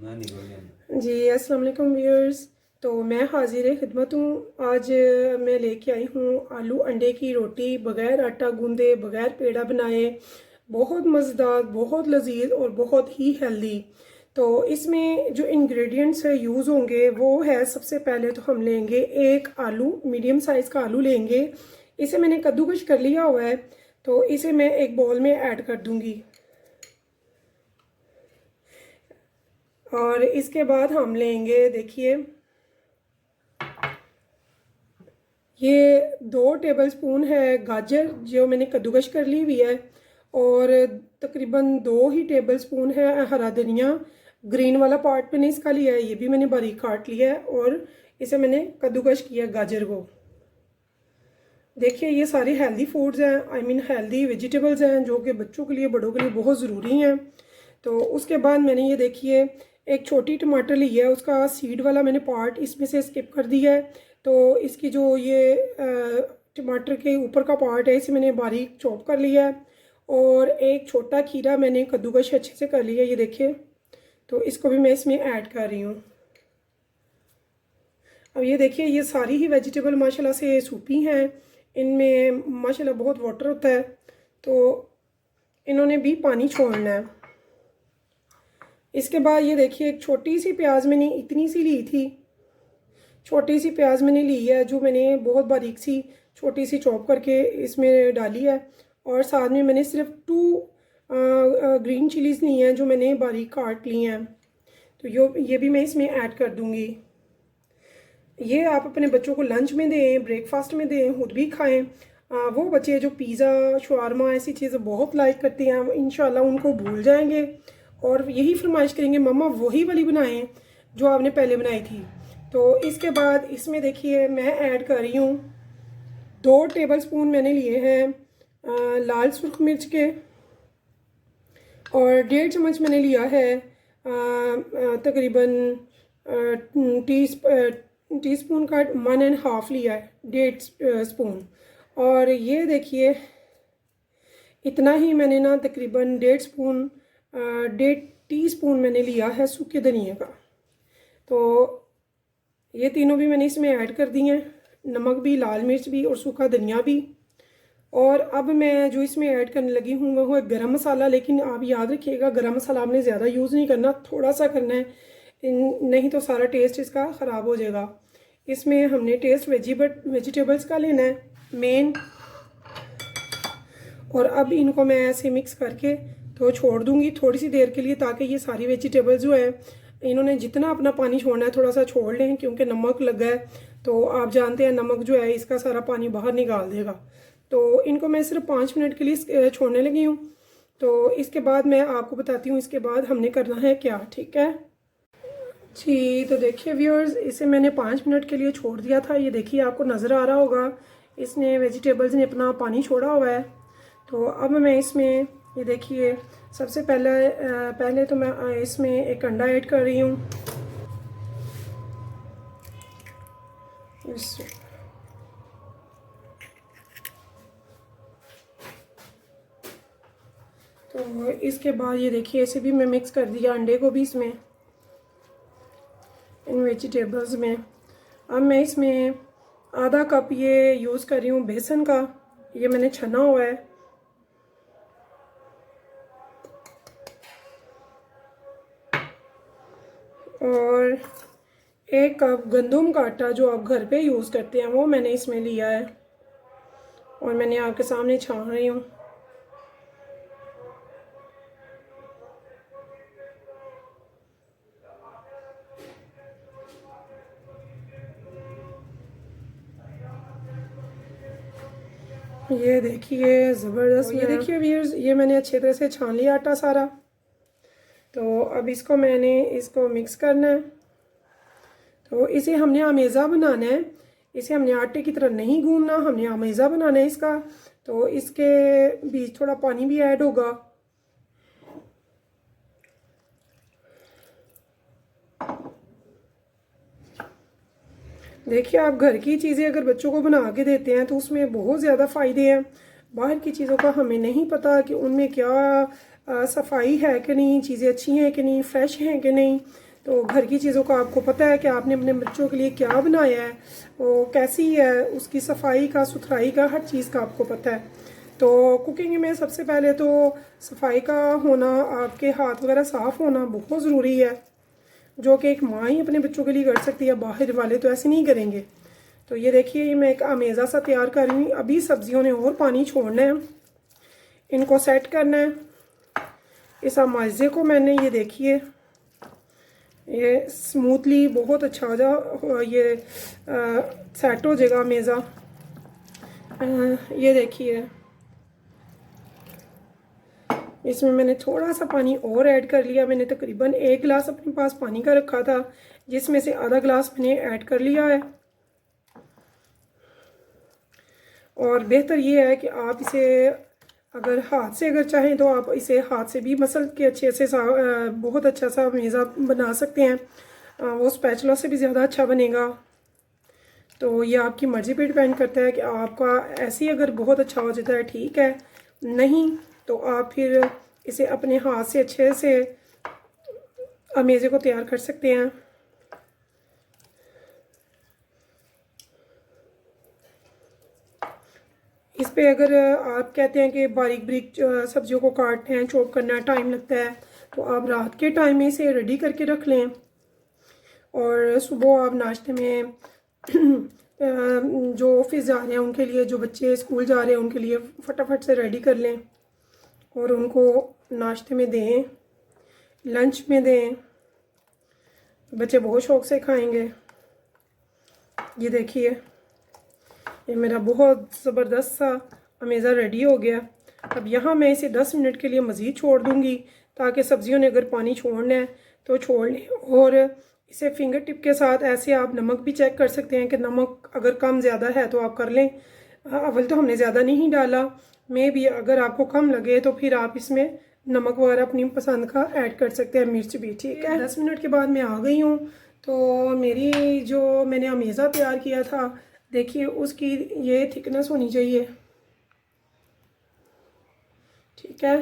जी अस्सलाम वालेकुम व्यूअर्स। तो मैं हाजिर खिदमत हूँ। आज मैं लेके आई हूँ आलू अंडे की रोटी, बग़ैर आटा गूंदे, बग़ैर पेड़ा बनाए। बहुत मज़ेदार, बहुत लजीज और बहुत ही हेल्दी। तो इसमें जो इंग्रेडिएंट्स यूज़ होंगे वो है, सबसे पहले तो हम लेंगे एक आलू, मीडियम साइज़ का आलू लेंगे। इसे मैंने कद्दूकश कर लिया हुआ है, तो इसे मैं एक बाउल में ऐड कर दूँगी। और इसके बाद हम लेंगे, देखिए, ये 2 टेबलस्पून है गाजर जो मैंने कद्दूकश कर ली हुई है। और तकरीबन 2 ही टेबलस्पून है हरा धनिया। ग्रीन वाला पार्ट मैंने इसका लिया है, ये भी मैंने बारीक काट लिया है और इसे मैंने कद्दूकश किया गाजर को। देखिए ये सारे हेल्दी फूड्स हैं, आई मीन हेल्दी वेजिटेबल्स हैं, जो कि बच्चों के लिए, बड़ों के लिए बहुत ज़रूरी हैं। तो उसके बाद मैंने ये, देखिए, एक छोटी टमाटर ली है, उसका सीड वाला मैंने पार्ट इसमें से स्किप कर दिया है। तो इसकी जो ये टमाटर के ऊपर का पार्ट है, इसे मैंने बारीक चॉप कर लिया है। और एक छोटा खीरा मैंने कद्दूकश अच्छे से कर लिया, ये देखिए। तो इसको भी मैं इसमें ऐड कर रही हूँ। अब ये देखिए, ये सारी ही वेजिटेबल माशाल्लाह से सूपी हैं, इनमें माशाल्लाह बहुत वाटर होता है, तो इन्होंने भी पानी छोड़ना है। इसके बाद ये देखिए, एक छोटी सी प्याज मैंने इतनी सी ली थी, छोटी सी प्याज मैंने ली है, जो मैंने बहुत बारीक सी छोटी सी चॉप करके इसमें डाली है। और साथ में मैंने सिर्फ 2 ग्रीन चिलीज़ ली हैं, जो मैंने बारीक काट ली हैं। तो ये भी मैं इसमें ऐड कर दूँगी। ये आप अपने बच्चों को लंच में दें, ब्रेकफास्ट में दें, खुद भी खाएं। वो बच्चे जो पिज़्ज़ा, शवारमा ऐसी चीज़ें बहुत लाइक करते हैं, इंशाल्लाह उनको भूल जाएंगे और यही फरमाइश करेंगे, मम्मा वही वाली बनाएं जो आपने पहले बनाई थी। तो इसके बाद इसमें देखिए मैं ऐड कर रही हूँ 2 टेबलस्पून मैंने लिए हैं लाल सुर्ख मिर्च के। और 1.5 चम्मच मैंने लिया है तकरीबन टीस्पून का 1.5 लिया है, 1.5 स्पून। और ये देखिए, इतना ही मैंने ना तकरीबन 1.5 टीस्पून मैंने लिया है सूखे धनिया का। तो ये तीनों भी मैंने इसमें ऐड कर दी हैं, नमक भी, लाल मिर्च भी और सूखा धनिया भी। और अब मैं जो इसमें ऐड करने लगी हूँ वो है गरम मसाला। लेकिन आप याद रखिएगा, गरम मसाला आपने ज़्यादा यूज़ नहीं करना, थोड़ा सा करना है, नहीं तो सारा टेस्ट इसका ख़राब हो जाएगा। इसमें हमने टेस्ट वेजिटेबल्स का लेना है मेन। और अब इनको मैं ऐसे मिक्स करके तो छोड़ दूँगी थोड़ी सी देर के लिए, ताकि ये सारी वेजिटेबल्स जो है, इन्होंने जितना अपना पानी छोड़ना है थोड़ा सा छोड़ लें, क्योंकि नमक लगा है। तो आप जानते हैं नमक जो है इसका सारा पानी बाहर निकाल देगा। तो इनको मैं सिर्फ 5 मिनट के लिए छोड़ने लगी हूँ। तो इसके बाद मैं आपको बताती हूँ इसके बाद हमने करना है क्या, ठीक है जी। तो देखिए व्यूअर्स, इसे मैंने 5 मिनट के लिए छोड़ दिया था। ये देखिए, आपको नज़र आ रहा होगा इसने, वेजिटेबल्स ने अपना पानी छोड़ा हुआ है। तो अब मैं इसमें, ये देखिए, सबसे पहले तो मैं इसमें एक अंडा ऐड कर रही हूँ। तो इसके बाद ये देखिए, इसे भी मैं मिक्स कर दिया, अंडे को भी इसमें, इन वेजिटेबल्स में। अब मैं इसमें आधा कप ये यूज़ कर रही हूँ बेसन का, ये मैंने छना हुआ है। और 1 कप गंदम का आटा जो आप घर पे यूज़ करते हैं वो मैंने इसमें लिया है और मैंने आपके सामने छान रही हूँ। ये देखिए ज़बरदस्त। ये देखिए व्यूअर्स, ये मैंने अच्छे तरह से छान लिया आटा सारा। तो अब इसको मिक्स करना है। तो इसे हमने आमेज़ा बनाना है, इसे हमने आटे की तरह नहीं गूंदना, हमने आमेज़ा बनाना है इसका। तो इसके बीच थोड़ा पानी भी ऐड होगा। देखिए, आप घर की चीज़ें अगर बच्चों को बना के देते हैं तो उसमें बहुत ज़्यादा फ़ायदे हैं। बाहर की चीज़ों का हमें नहीं पता कि उनमें क्या सफाई है कि नहीं, चीज़ें अच्छी हैं कि नहीं, फ्रेश हैं कि नहीं। तो घर की चीज़ों का आपको पता है कि आपने अपने बच्चों के लिए क्या बनाया है, वो कैसी है, उसकी सफाई का, सुथराई का, हर चीज़ का आपको पता है। तो कुकिंग में सबसे पहले तो सफाई का होना, आपके हाथ वगैरह साफ़ होना बहुत ज़रूरी है, जो कि एक माँ ही अपने बच्चों के लिए कर सकती है, बाहर वाले तो ऐसे नहीं करेंगे। तो ये देखिए, ये मैं एक अमेज़ा सा तैयार कर रही हूँ। अभी सब्जियों ने और पानी छोड़ना है, इनको सेट करना है। इस अमेज़े को मैंने, ये देखिए, ये स्मूथली बहुत अच्छा हो जा, ये सेट हो जाएगा अमेज़ा। ये देखिए, इसमें मैंने थोड़ा सा पानी और ऐड कर लिया। मैंने तकरीबन 1 गिलास अपने पास पानी का रखा था, जिसमें से आधा गिलास मैंने ऐड कर लिया है। और बेहतर ये है कि आप इसे अगर हाथ से अगर चाहें तो आप इसे हाथ से भी मसल के अच्छे से बहुत अच्छा सा मेज़ा बना सकते हैं। वो स्पैचुला से भी ज़्यादा अच्छा बनेगा। तो ये आपकी मर्ज़ी पे डिपेंड करता है कि आपका ऐसे ही अगर बहुत अच्छा हो जाता है ठीक है, नहीं तो आप फिर इसे अपने हाथ से अच्छे से अमेज़े को तैयार कर सकते हैं। इस पे अगर आप कहते हैं कि बारीक बारीक सब्जियों को काटना है, चॉप करना है, टाइम लगता है, तो आप रात के टाइम में इसे रेडी करके रख लें और सुबह आप नाश्ते में जो ऑफिस जा रहे हैं उनके लिए, जो बच्चे स्कूल जा रहे हैं उनके लिए फटाफट से रेडी कर लें और उनको नाश्ते में दें, लंच में दें। बच्चे बहुत शौक़ से खाएंगे। ये देखिए, ये मेरा बहुत ज़बरदस्त सा अमेज़ा रेडी हो गया। अब यहाँ मैं इसे 10 मिनट के लिए मज़ीद छोड़ दूँगी, ताकि सब्जियों ने अगर पानी छोड़ना है तो छोड़ लें। और इसे फिंगर टिप के साथ ऐसे आप नमक भी चेक कर सकते हैं कि नमक अगर कम ज़्यादा है तो आप कर लें। अव्वल तो हमने ज़्यादा नहीं डाला, मैं भी अगर आपको कम लगे तो फिर आप इसमें नमक वगैरह अपनी पसंद का ऐड कर सकते हैं, मिर्च भी। ठीक है, 10 मिनट के बाद मैं आ गई हूँ। तो मेरी जो मैंने अमेज़ा तैयार किया था, देखिए उसकी ये थिकनेस होनी चाहिए। ठीक है,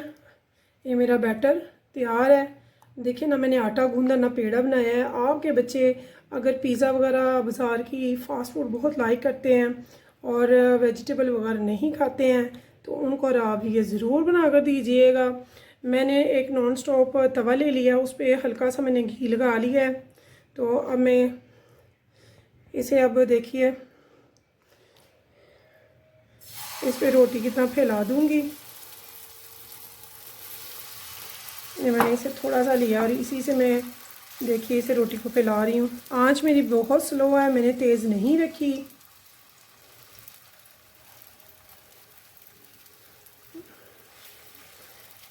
ये मेरा बैटर तैयार है। देखिए ना, मैंने आटा गूंदा ना पेड़ा बनाया है। आपके बच्चे अगर पिज़्ज़ा वगैरह बाज़ार की फ़ास्ट फूड बहुत लाइक करते हैं और वेजिटेबल वगैरह नहीं खाते हैं, तो उनको आप ये ज़रूर बना कर दीजिएगा। मैंने एक नॉन स्टॉप तवा ले लिया, उस पर हल्का सा मैंने घी लगा लिया है। तो अब मैं इसे, अब देखिए, इस पर रोटी की तरह फैला दूँगी। मैंने इसे थोड़ा सा लिया और इसी से मैं, देखिए, इसे रोटी को फैला रही हूँ। आंच मेरी बहुत स्लो है, मैंने तेज़ नहीं रखी।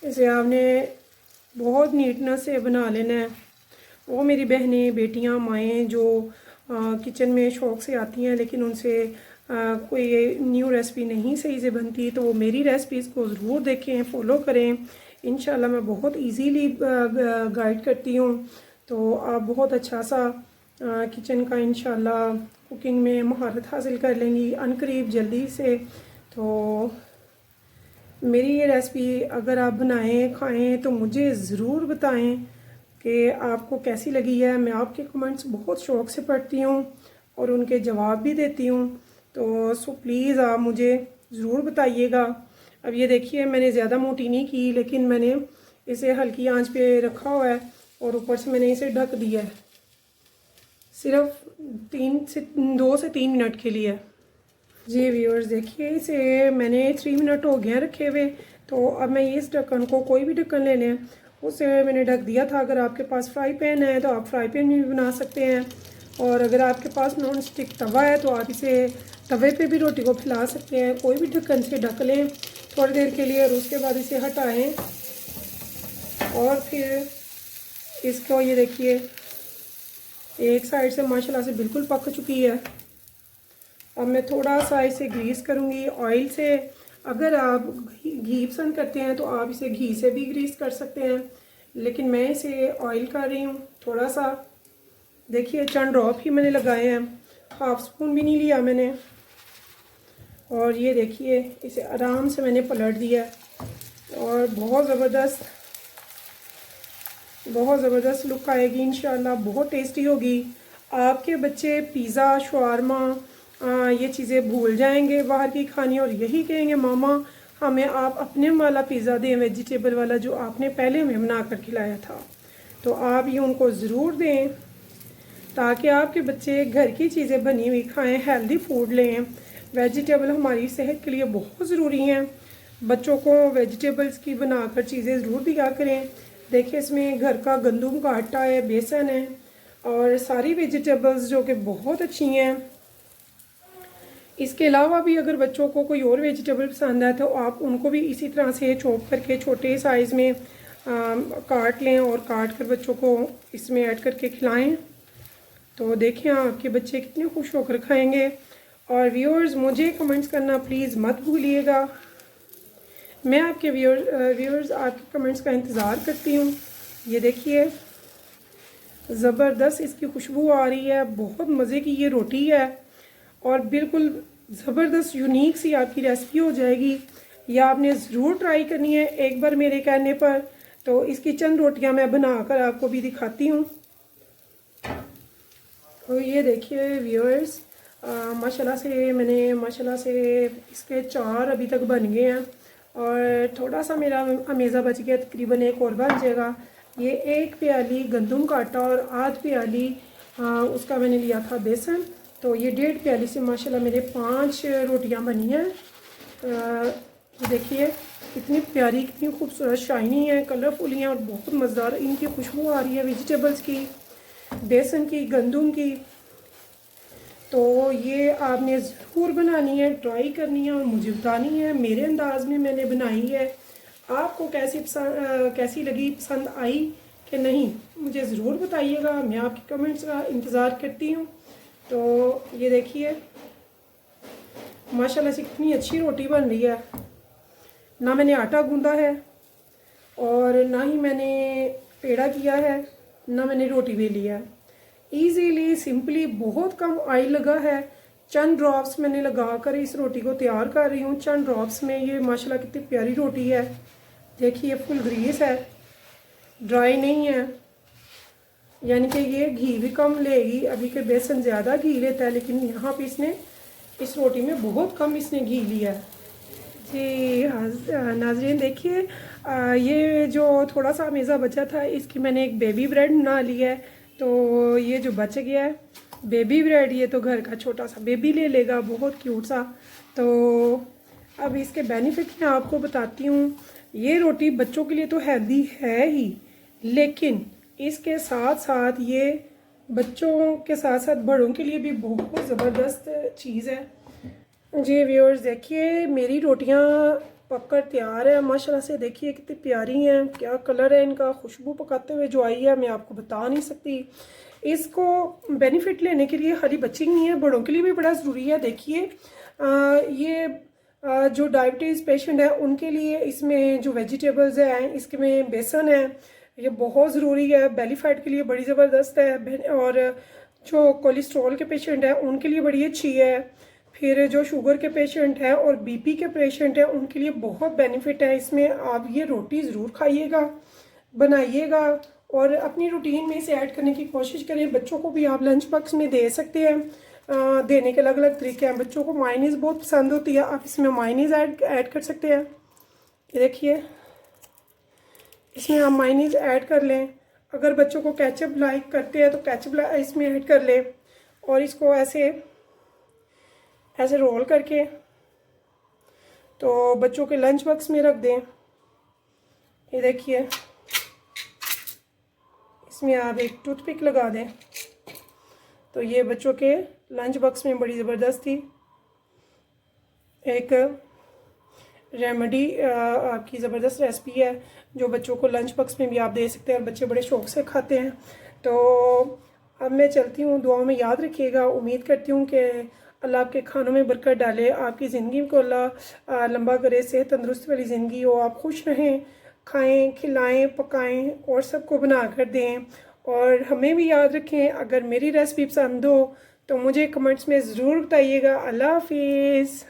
इसे आपने बहुत नीटनेस से बना लेना है। वो मेरी बहनें, बेटियाँ, माएँ जो किचन में शौक़ से आती हैं लेकिन उनसे कोई न्यू रेसिपी नहीं सही से बनती, तो वो मेरी रेसिपीज़ को ज़रूर देखें, फॉलो करें। इंशाल्लाह मैं बहुत इजीली गाइड करती हूँ, तो आप बहुत अच्छा सा किचन का इंशाल्लाह कुकिंग में महारत हासिल कर लेंगी अनकरीब जल्दी से। तो मेरी ये रेसिपी अगर आप बनाएं, खाएं, तो मुझे ज़रूर बताएं कि आपको कैसी लगी है। मैं आपके कमेंट्स बहुत शौक़ से पढ़ती हूँ और उनके जवाब भी देती हूँ, तो सो प्लीज़ आप मुझे ज़रूर बताइएगा। अब ये देखिए, मैंने ज़्यादा मोटी नहीं की, लेकिन मैंने इसे हल्की आंच पे रखा हुआ है और ऊपर से मैंने इसे ढक दिया है, सिर्फ 2 से 3 मिनट के लिए। जी व्यूअर्स, देखिए, इसे मैंने 3 मिनट हो गए रखे हुए। तो अब मैं इस ढक्कन को, कोई भी ढक्कन ले लें, उसे मैंने ढक दिया था। अगर आपके पास फ्राई पैन है तो आप फ्राई पैन में भी बना सकते हैं, और अगर आपके पास नॉन स्टिक तवा है तो आप इसे तवे पे भी रोटी को फैला सकते हैं। कोई भी ढक्कन से ढक लें थोड़ी देर के लिए और उसके बाद इसे हटाएं और फिर इसको, ये देखिए, एक साइड से माशाल्लाह से बिल्कुल पक चुकी है। अब मैं थोड़ा सा इसे ग्रीस करूँगी ऑयल से। अगर आप घी पसंद करते हैं तो आप इसे घी से भी ग्रीस कर सकते हैं, लेकिन मैं इसे ऑयल कर रही हूँ थोड़ा सा। देखिए, चंद ड्रॉप ही मैंने लगाए हैं, हाफ स्पून भी नहीं लिया मैंने। और ये देखिए, इसे आराम से मैंने पलट दिया और बहुत ज़बरदस्त बहुत ज़बरदस्त लुक आएगी इंशाल्लाह, बहुत टेस्टी होगी। आपके बच्चे पिज़्ज़ा, शवारमा ये चीज़ें भूल जाएंगे बाहर की खानी, और यही कहेंगे मामा हमें आप अपने वाला पिज़्ज़ा दें, वेजिटेबल वाला जो आपने पहले हमें बना कर खिलाया था। तो आप ये उनको ज़रूर दें ताकि आपके बच्चे घर की चीज़ें बनी हुई खाएं, हेल्दी फूड लें। वेजिटेबल हमारी सेहत के लिए बहुत ज़रूरी हैं। बच्चों को वेजिटेबल्स की बनाकर चीज़ें ज़रूर दिया करें। देखिए इसमें घर का गंदम का आटा है, बेसन है और सारी वेजिटेबल्स जो कि बहुत अच्छी हैं। इसके अलावा भी अगर बच्चों को कोई और वेजिटेबल पसंद है तो आप उनको भी इसी तरह से चॉप करके छोटे साइज़ में काट लें और काट कर बच्चों को इसमें ऐड करके खिलाएं। तो देखें आपके बच्चे कितने खुश होकर खाएंगे। और व्यूअर्स मुझे कमेंट्स करना प्लीज़ मत भूलिएगा। मैं आपके व्यूअर्स आपके कमेंट्स का इंतज़ार करती हूँ। ये देखिए ज़बरदस्त इसकी खुशबू आ रही है, बहुत मज़े की ये रोटी है और बिल्कुल ज़बरदस्त यूनिक सी आपकी रेसिपी हो जाएगी। यह आपने ज़रूर ट्राई करनी है एक बार मेरे कहने पर। तो इसकी चंद रोटियां मैं बनाकर आपको भी दिखाती हूँ। तो ये देखिए व्यूअर्स माशाल्लाह से इसके 4 अभी तक बन गए हैं और थोड़ा सा मेरा अमेज़ा बच गया, तकरीबन एक और बन जाएगा। ये 1 प्याली गंदम का आटा और आध प्याली उसका मैंने लिया था बेसन। तो ये 1.5 प्याली से माशाल्लाह मेरे 5 रोटियां बनी हैं। देखिए कितनी प्यारी, कितनी खूबसूरत, शाइनी है, कलरफुल हैं और बहुत मज़ेदार इनकी खुशबू आ रही है वेजिटेबल्स की, बेसन की, गंदम की। तो ये आपने ज़रूर बनानी है, ट्राई करनी है और मुझे बतानी है मेरे अंदाज में मैंने बनाई है, आपको कैसी लगी, पसंद आई कि नहीं, मुझे ज़रूर बताइएगा। मैं आपके कमेंट्स का इंतज़ार करती हूँ। तो ये देखिए माशाल्लाह से कितनी अच्छी रोटी बन रही है। ना मैंने आटा गूंदा है और ना ही मैंने पेड़ा किया है, ना मैंने रोटी बेली है। ईजीली सिंपली बहुत कम ऑयल लगा है, चंद ड्रॉप्स मैंने लगाकर इस रोटी को तैयार कर रही हूँ। चंद ड्रॉप्स में ये माशाल्लाह कितनी प्यारी रोटी है। देखिए फुल ग्रीस है, ड्राई नहीं है, यानी कि ये घी भी कम लेगी। अभी के बेसन ज़्यादा घी लेता है लेकिन यहाँ पे इसने इस रोटी में बहुत कम इसने घी लिया है। जी हाँ नाज़रीन देखिए ये जो थोड़ा सा अमेज़ा बचा था इसकी मैंने एक बेबी ब्रेड बना लिया है। तो ये जो बच गया है बेबी ब्रेड, ये तो घर का छोटा सा बेबी ले लेगा, बहुत क्यूट सा। तो अब इसके बेनिफिट मैं आपको बताती हूँ। ये रोटी बच्चों के लिए तो हेल्दी है ही, लेकिन इसके साथ साथ ये बच्चों के साथ साथ बड़ों के लिए भी बहुत ज़बरदस्त चीज़ है। जी व्यूअर्स देखिए मेरी रोटियां पककर तैयार है माशाल्लाह से। देखिए कितनी प्यारी हैं, क्या कलर है इनका, खुशबू पकाते हुए जो आई है मैं आपको बता नहीं सकती। इसको बेनिफिट लेने के लिए खाली बच्चे ही नहीं है, बड़ों के लिए भी बड़ा ज़रूरी है। देखिए ये जो डायबिटीज़ पेशेंट है उनके लिए इसमें जो वेजिटेबल्स हैं इसमें बेसन है, ये बहुत ज़रूरी है। बेली फैट के लिए बड़ी ज़बरदस्त है और जो कोलेस्ट्रॉल के पेशेंट हैं उनके लिए बड़ी अच्छी है। फिर जो शुगर के पेशेंट हैं और बीपी के पेशेंट हैं उनके लिए बहुत बेनिफिट है इसमें। आप ये रोटी ज़रूर खाइएगा, बनाइएगा और अपनी रूटीन में इसे ऐड करने की कोशिश करें। बच्चों को भी आप लंच बॉक्स में दे सकते हैं। देने के अलग अलग तरीके हैं। बच्चों को मायोनीज़ बहुत पसंद होती है, आप इसमें मायोनीज़ ऐड कर सकते हैं। ये देखिए इसमें आप मायोनीज़ ऐड कर लें। अगर बच्चों को केचप लाइक करते हैं तो केचप इसमें ऐड कर लें और इसको ऐसे रोल करके तो बच्चों के लंच बॉक्स में रख दें। ये देखिए इसमें आप एक टूथपिक लगा दें तो ये बच्चों के लंच बॉक्स में बड़ी ज़बरदस्त थी एक रेमेडी, आपकी ज़बरदस्त रेसिपी है जो बच्चों को लंच बॉक्स में भी आप दे सकते हैं और बच्चे बड़े शौक़ से खाते हैं। तो अब मैं चलती हूँ, दुआओं में याद रखिएगा। उम्मीद करती हूँ कि अल्लाह आपके खानों में बरकत डाले, आपकी ज़िंदगी को अल्लाह लंबा करे, सेहत तंदुरुस्ती वाली ज़िंदगी हो, आप खुश रहें, खाएं, खिलाएं, पकाएं और सबको बना कर दें। और हमें भी याद रखें, अगर मेरी रेसिपी पसंद हो तो मुझे कमेंट्स में ज़रूर बताइएगा। अल्लाह हाफिज़।